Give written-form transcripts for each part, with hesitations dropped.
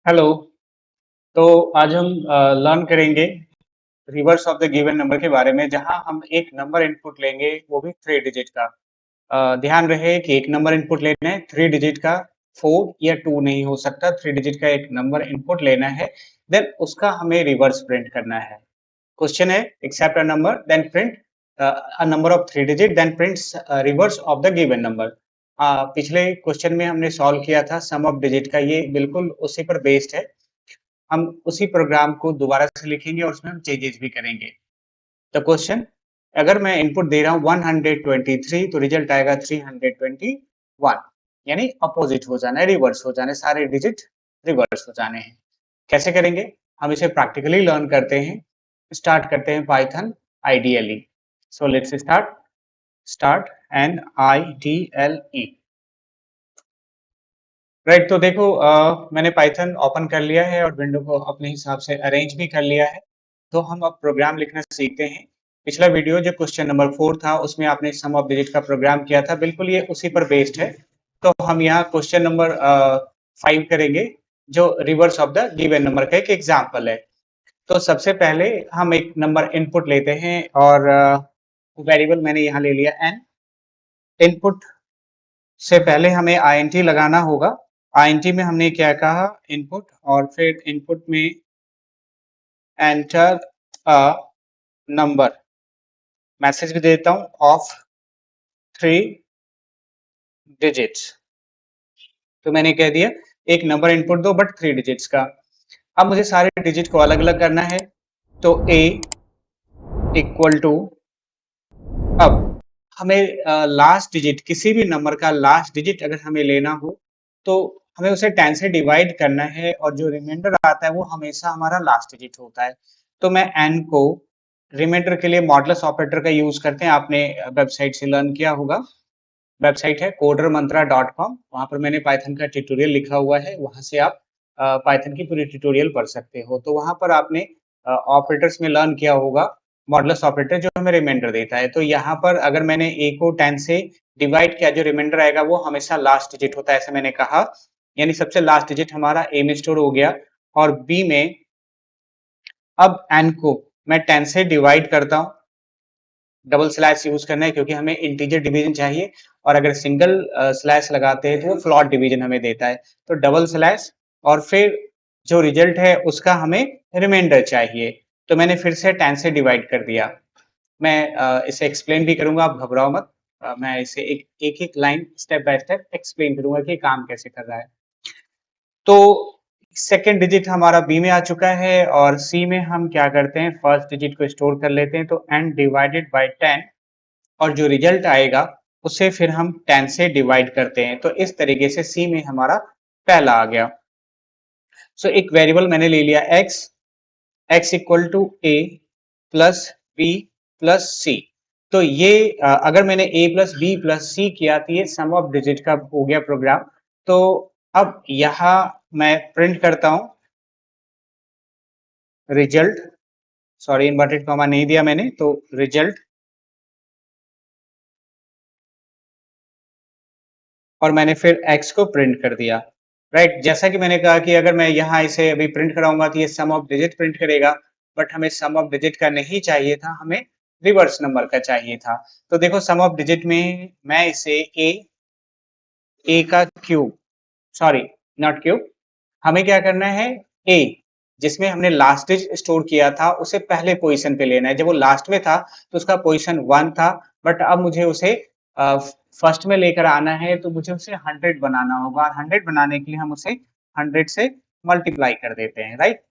Hello. तो आज हम लर्न करेंगे reverse of the given number के बारे में, जहां हम एक नंबर इनपुट लेंगे, वो भी 3 डिजिट का। ध्यान रहे कि एक नंबर इनपुट लेना है 3 डिजिट का, 4 या 2 नहीं हो सकता। 3 डिजिट का एक नंबर इनपुट लेना है, देन उसका हमें रिवर्स प्रिंट करना है। क्वेश्चन है accept a number then print a number of 3 digit then prints reverse of the given number. पिछले क्वेश्चन में हमने सॉल्व किया था सम ऑफ डिजिट का, ये बिल्कुल उसी पर बेस्ड है। हम उसी प्रोग्राम को दोबारा से लिखेंगे और उसमें हम चेंजेस भी करेंगे। द क्वेश्चन, अगर मैं इनपुट दे रहा हूँ 123 तो रिजल्ट आएगा 321, यानी अपोजिट हो जाना है, रिवर्स हो जाना है, सारे डिजिट रिवर्स हो जाने हैं। कैसे करेंगे हम इसे प्रैक्टिकली लर्न करते हैं। स्टार्ट करते हैं Python ideally. So let's start. Start NIDLE। Right, तो देखो मैंने पाइथन ओपन कर लिया है और विंडो को अपने हिसाब से अरेंज भी कर लिया है। तो हम अब प्रोग्राम लिखना सीखते हैं। पिछला वीडियो जो क्वेश्चन नंबर 4 था, उसमें आपने सम ऑफ डिजिट का प्रोग्राम किया था, बिल्कुल ये उसी पर बेस्ड है। तो हम यहाँ क्वेश्चन नंबर 5 करेंगे, जो reverse of the given number का एक एग्जाम्पल है। तो सबसे पहले हम एक नंबर इनपुट लेते हैं और वेरिएबल मैंने यहाँ ले लिया n। इनपुट से पहले हमें INT लगाना होगा। INT में हमने क्या कहा, इनपुट, और फिर इनपुट में एंटर अ नंबर, मैसेज भी देता हूं ऑफ 3 डिजिट्स। तो मैंने कह दिया एक नंबर इनपुट दो बट 3 डिजिट्स का। अब मुझे सारे डिजिट को अलग अलग करना है। तो a इक्वल टू, अब हमें लास्ट डिजिट, किसी भी नंबर का लास्ट डिजिट अगर हमें लेना हो तो हमें उसे 10 से डिवाइड करना है, और जो रिमाइंडर आता है वो हमेशा हमारा लास्ट डिजिट होता है। तो मैं n को रिमाइंडर के लिए मॉडुलस ऑपरेटर का यूज करते हैं। आपने वेबसाइट से लर्न किया होगा, वेबसाइट है codermantra.com, वहां पर मैंने पाइथन का ट्यूटोरियल लिखा हुआ है, वहां से आप पाइथन की पूरी ट्यूटोरियल पढ़ सकते हो। तो वहां पर आपने ऑपरेटर्स में लर्न किया होगा मॉडुलस ऑपरेटर, जो हमें रिमाइंडर देता है। तो यहाँ पर अगर मैंने a को 10 से डिवाइड किया, जो रिमाइंडर आएगा वो हमेशा लास्ट डिजिट होता है, ऐसा मैंने कहा। यानी सबसे लास्ट डिजिट हमारा a में स्टोर हो गया, और b में अब n को मैं 10 से डिवाइड करता हूँ। डबल स्लैश यूज करना है क्योंकि हमें इंटीजर डिवीजन चाहिए, और अगर सिंगल स्लैश लगाते हैं तो वो फ्लॉट डिवीजन हमें देता है। तो डबल स्लैश, और फिर जो रिजल्ट है उसका हमें रिमाइंडर चाहिए। तो मैंने फिर से 10 से डिवाइड कर दिया। मैं इसे एक्सप्लेन भी करूंगा, आप घबराओ मत। मैं इसे एक एक line step by step explain करूंगा कि काम कैसे कर रहा है। तो सेकेंड डिजिट हमारा बी में आ चुका है, और सी में हम क्या करते हैं, फर्स्ट डिजिट को स्टोर कर लेते हैं। तो n डिवाइडेड बाय 10, और जो रिजल्ट आएगा उसे फिर हम 10 से डिवाइड करते हैं। तो इस तरीके से सी में हमारा पहला आ गया। सो एक वेरिएबल मैंने ले लिया x equal to a plus b plus c. तो ये अगर मैंने a plus b plus c किया तो ये सम ऑफ डिजिट का हो गया प्रोग्राम। तो अब यहां मैं प्रिंट करता हूं रिजल्ट, सॉरी इन्वर्टेड कॉमा नहीं दिया मैंने, तो रिजल्ट, और मैंने फिर x को प्रिंट कर दिया। राइट, जैसा कि मैंने कहा कि अगर मैं यहाँ इसे अभी प्रिंट कराऊंगा तो ये सम ऑफ डिजिट प्रिंट करेगा, बट हमें सम ऑफ डिजिट का नहीं चाहिए था, हमें रिवर्स नंबर का चाहिए था। तो देखो सम ऑफ डिजिट में मैं इसे a का क्यूब, सॉरी नॉट क्यूब, हमें क्या करना है, a जिसमें हमने लास्ट डिजिट स्टोर किया था उसे पहले पोजीशन पे लेना है। जब वो लास्ट में था तो उसका पोजीशन 1 था, बट अब मुझे उसे फर्स्ट में लेकर आना है, तो मुझे उसे 100 बनाना होगा, और 100 बनाने के लिए हम उसे 100 से मल्टीप्लाई कर देते हैं। राइट,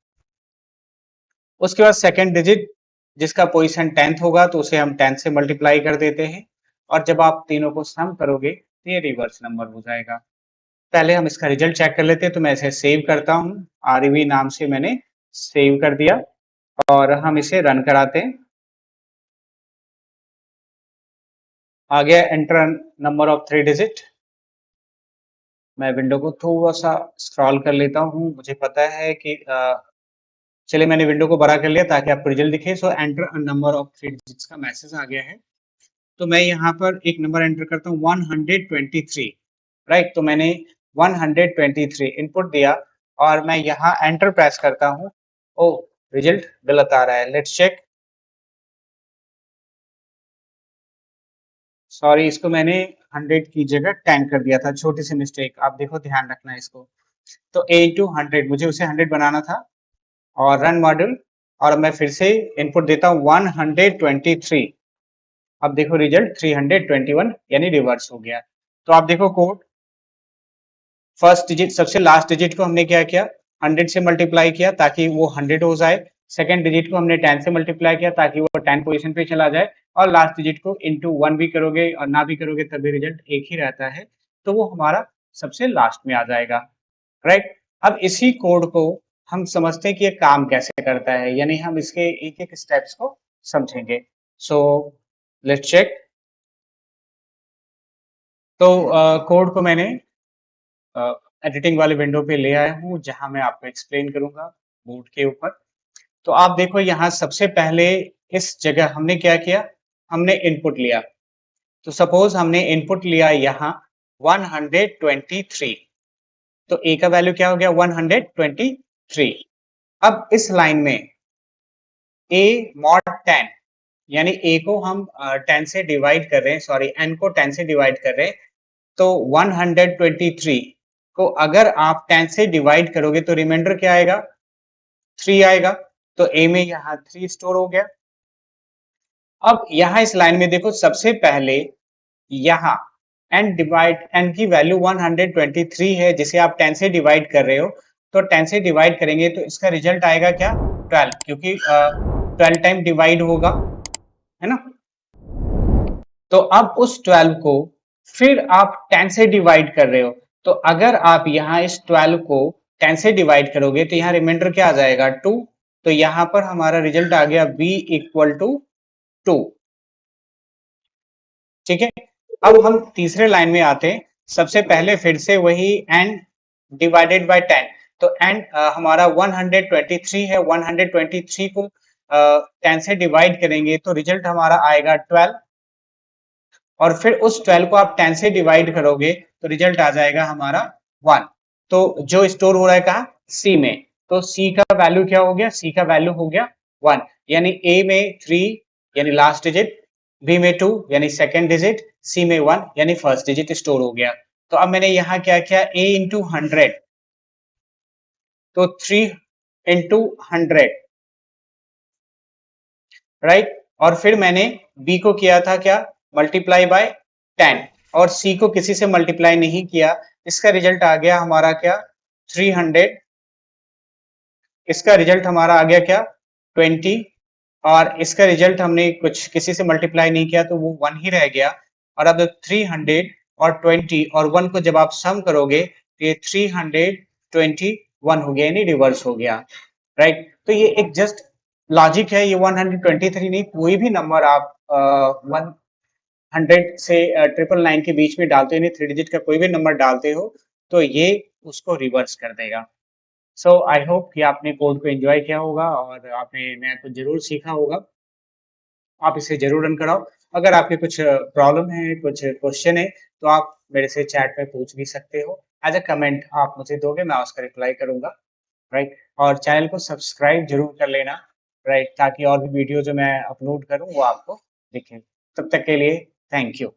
उसके बाद सेकंड डिजिट जिसका पोजीशन 10th होगा तो उसे हम 10 से मल्टीप्लाई कर देते हैं, और जब आप तीनों को सम करोगे तो ये रिवर्स नंबर हो जाएगा। पहले हम इसका रिजल्ट चेक कर लेते हैं। तो मैं इसे सेव करता हूँ, REV नाम से मैंने सेव कर दिया, और हम इसे रन कराते हैं। आ गया एंटर नंबर ऑफ 3 डिजिट। मैं विंडो को थोड़ा सा स्क्रॉल कर लेता हूँ, मुझे पता है कि चलिए मैंने विंडो को बड़ा कर लिया ताकि आपको रिजल्ट दिखे। सो enter a number of 3 digits का मैसेज आ गया है। तो मैं यहाँ पर एक नंबर एंटर करता हूँ 123। राइट, तो मैंने 123 इनपुट दिया, और मैं यहाँ एंटर प्रेस करता हूँ। ओ, रिजल्ट गलत आ रहा है, लेट्स चेक। सॉरी, इसको मैंने 100 की जगह 10 कर दिया था, छोटी सी मिस्टेक, आप देखो, ध्यान रखना है इसको। तो a इंटू 100, मुझे उसे 100 बनाना था, और रन मॉड्यूल, और मैं फिर से इनपुट देता हूँ 123। अब देखो रिजल्ट 321 यानी रिवर्स हो गया। तो आप देखो कोड, फर्स्ट डिजिट, सबसे लास्ट डिजिट को हमने क्या किया, 100 से मल्टीप्लाई किया ताकि वो 100 हो जाए। सेकंड डिजिट को हमने 10 से मल्टीप्लाई किया ताकि वो 10 पोजीशन पे चला जाए, और लास्ट डिजिट को इंटू 1 भी करोगे और ना भी करोगे तब भी रिजल्ट एक ही रहता है, तो वो हमारा सबसे लास्ट में आ जाएगा, राइट। अब इसी कोड को हम समझते हैं कि ये काम कैसे करता है, यानी हम इसके एक एक स्टेप्स को समझेंगे। So let's check. तो कोड को मैंने एडिटिंग वाले विंडो पे ले आया हूँ, जहां मैं आपको एक्सप्लेन करूंगा बोर्ड के ऊपर। तो आप देखो यहाँ सबसे पहले इस जगह हमने क्या किया, हमने इनपुट लिया। तो सपोज हमने इनपुट लिया यहाँ 123, तो ए का वैल्यू क्या हो गया, 123। अब इस लाइन में a mod 10, यानी a को हम 10 से डिवाइड कर रहे हैं, सॉरी n को 10 से डिवाइड कर रहे हैं, तो 123 को अगर आप 10 से डिवाइड करोगे तो रिमाइंडर क्या आएगा, 3 आएगा। तो a में यहाँ 3 स्टोर हो गया। अब यहाँ इस लाइन में देखो, सबसे पहले यहाँ n की वैल्यू 123 है, जिसे आप 10 से डिवाइड कर रहे हो, तो 10 से डिवाइड करेंगे तो इसका रिजल्ट आएगा क्या, 12, क्योंकि 12 टाइम डिवाइड होगा, है ना। तो अब उस 12 को फिर आप 10 से डिवाइड कर रहे हो, तो अगर आप यहाँ इस 12 को 10 से डिवाइड करोगे तो यहाँ रिमाइंडर क्या आ जाएगा, 2। तो यहाँ पर हमारा रिजल्ट आ गया b इक्वल टू 2। ठीक है। अब हम तीसरे लाइन में आते हैं। सबसे पहले फिर से वही n डिवाइडेड बाय 10, तो n हमारा 123 है, 123 को 10 से डिवाइड करेंगे तो रिजल्ट हमारा आएगा 12, और फिर उस 12 को आप 10 से डिवाइड करोगे तो रिजल्ट आ जाएगा हमारा 1। तो जो स्टोर हो रहा है कहा, सी में, तो सी का वैल्यू क्या हो गया, सी का वैल्यू हो गया 1, यानी ए में 3 यानी लास्ट डिजिट, बी में 2 यानी सेकेंड डिजिट, सी में 1 यानी फर्स्ट डिजिट स्टोर हो गया। तो अब मैंने यहाँ क्या किया, a इंटू 100, तो 3 इंटू 100, राइट। और फिर मैंने b को किया था क्या, मल्टीप्लाई बाय 10, और c को किसी से मल्टीप्लाई नहीं किया। इसका रिजल्ट आ गया हमारा क्या, 300। इसका रिजल्ट हमारा आ गया क्या, 20, और इसका रिजल्ट हमने कुछ किसी से मल्टीप्लाई नहीं किया तो वो 1 ही रह गया। और अब 300 और 20 और 1 को जब आप सम करोगे तो ये 321 हो गया, यानी रिवर्स हो गया, राइट। तो ये एक जस्ट लॉजिक है, ये 123 नहीं, कोई भी नंबर आप 100 से 999 के बीच में डालते हो, यानी 3 डिजिट का कोई भी नंबर डालते हो, तो ये उसको रिवर्स कर देगा। सो आई होप कि आपने कोड को एंजॉय किया होगा और आपने नया कुछ जरूर सीखा होगा। आप इसे जरूर रन कराओ। अगर आपके कुछ प्रॉब्लम है, कुछ क्वेश्चन है, तो आप मेरे से चैट में पूछ भी सकते हो। एज अ कमेंट आप मुझे दोगे, मैं उसका रिप्लाई करूंगा, राइट। और चैनल को सब्सक्राइब जरूर कर लेना, राइट, ताकि और भी वीडियो जो मैं अपलोड करूं वो आपको दिखे। तब तक के लिए थैंक यू।